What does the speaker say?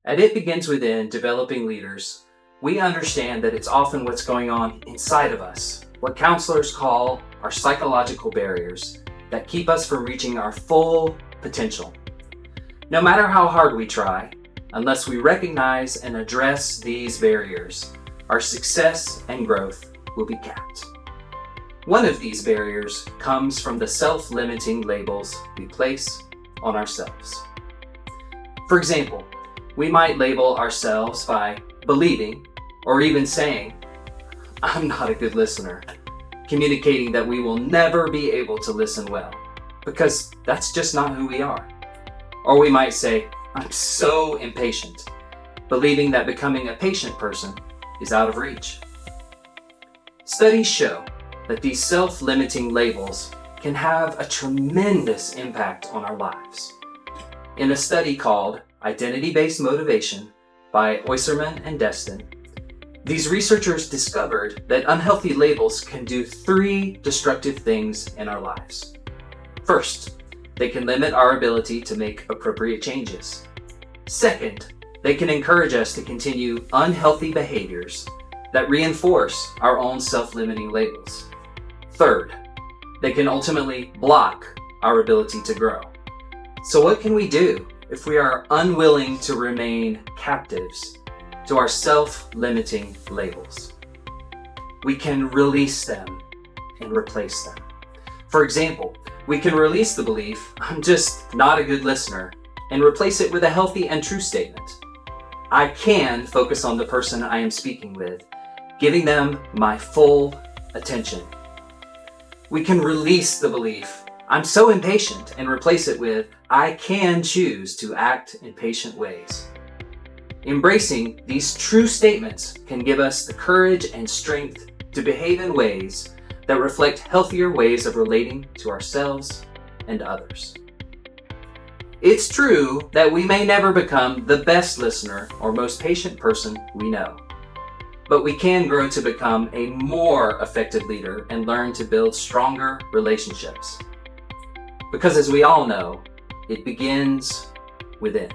At It Begins Within Developing Leaders, we understand that it's often what's going on inside of us, what counselors call our psychological barriers that keep us from reaching our full potential. No matter how hard we try, unless we recognize and address these barriers, our success and growth will be capped. One of these barriers comes from the self-limiting labels we place on ourselves. For example, we might label ourselves by believing or even saying, "I'm not a good listener," communicating that we will never be able to listen well, because that's just not who we are. Or we might say, "I'm so impatient," believing that becoming a patient person is out of reach. Studies show that these self-limiting labels can have a tremendous impact on our lives. In a study called Identity-Based Motivation by Oyserman and Destin, these researchers discovered that unhealthy labels can do 3 destructive things in our lives. First, they can limit our ability to make appropriate changes. Second, they can encourage us to continue unhealthy behaviors that reinforce our own self-limiting labels. Third, they can ultimately block our ability to grow. So what can we do if we are unwilling to remain captives to our self-limiting labels? We can release them and replace them. For example, we can release the belief, "I'm just not a good listener," and replace it with a healthy and true statement. I can focus on the person I am speaking with, giving them my full attention. We can release the belief, "I'm so impatient," and replace it with, "I can choose to act in patient ways." Embracing these true statements can give us the courage and strength to behave in ways that reflect healthier ways of relating to ourselves and others. It's true that we may never become the best listener or most patient person we know, but we can grow to become a more effective leader and learn to build stronger relationships. Because as we all know, it begins within.